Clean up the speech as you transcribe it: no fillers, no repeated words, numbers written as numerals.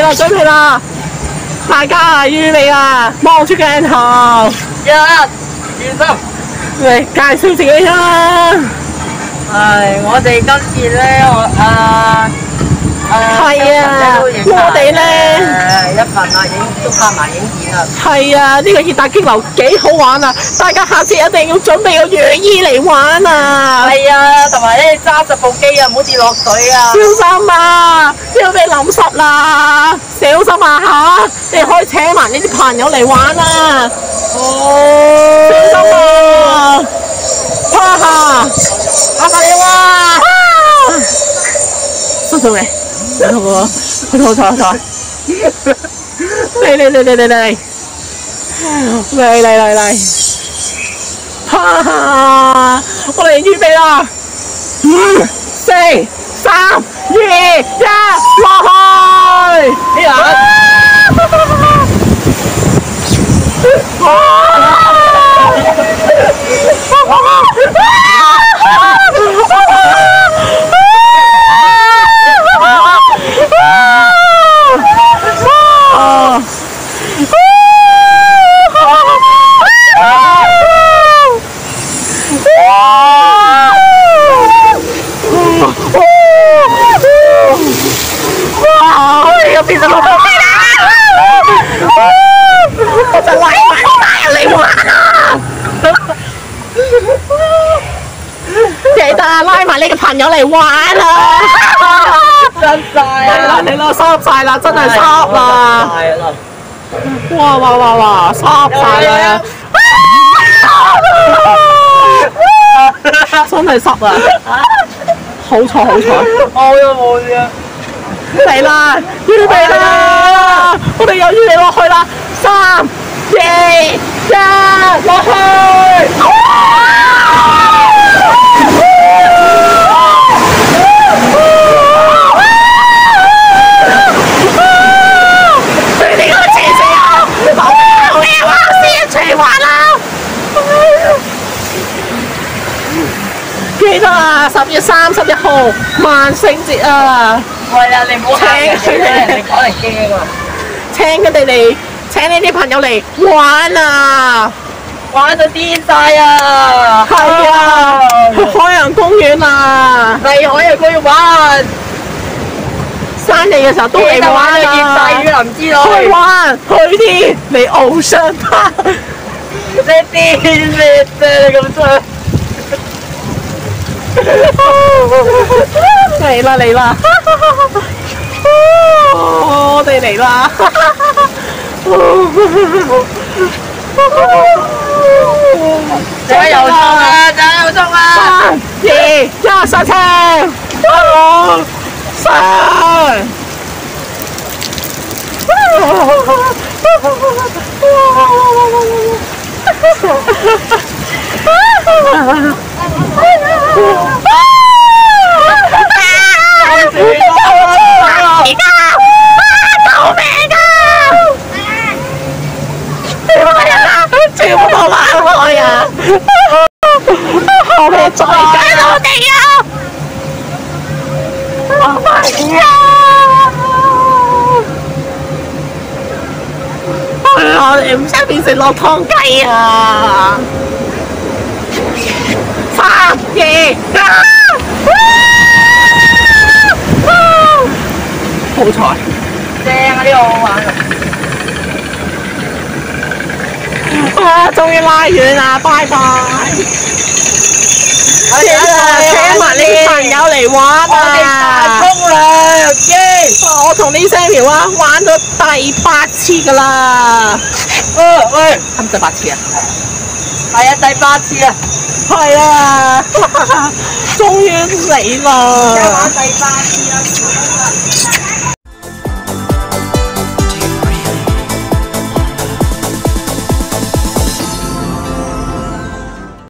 啦，準備啦！大家啊，預備啦，望住鏡頭，一、二、三。嚟介紹自己啦。我哋今次咧，係啊，我哋咧一份啊，都拍埋影片啊。係啊，呢個熱帶激流幾好玩啊！大家下次一定要準備個雨衣嚟玩啊！係啊，同埋咧揸實部機啊，唔好跌落水啊！小心啊！要俾淋濕啦！小心啊嚇！你可以請埋呢啲朋友嚟玩啊！哦，小心啊！哈哈！阿發你哇！收咗未？好，嚟！哈哈！我哋預備啦！5、4、3、2、1，落去！呢下。變咗我就拉埋大人嚟玩啊！記得拉埋你嘅朋友嚟玩啊！濕晒啊！嚟啦，濕晒啦，真係濕啦！哇，濕晒啦！真係濕啊！好彩！我又冇嘢。嚟啦，預備啦！我哋又預備落去啦！3、2、1，落去！你哋個黐線啊！冇嘢玩，先一齊玩啦！記得啊，10月31號萬聖節啊！係啊，你唔好嚇人哋，人哋可能驚啊！請佢哋嚟，請你啲朋友嚟玩啊！玩到癲晒啊！係啊，去海洋公園啊！嚟海洋公園玩，山地嘅時候都嚟玩啊！熱帶雨林之類，去玩，去啲嚟Ocean Park。你癲咩啫？你咁衰！嚟啦！我哋嚟啦！加油衝啊！加油衝啊！3、2、1，上車！上！全部都玩開啊！後面再緊我哋啊！我哋唔想變成落湯雞啊！3、2、1，好彩！正啊！呢個好玩啊！哇！終於拉遠啦，拜拜！請埋你朋友嚟玩啊！沖涼耶！我同呢Samuel啊玩咗第8次㗎啦。喂，係咪第8次啊？係啊，第8次啊！係啊！終於嚟啦！玩第8次啦！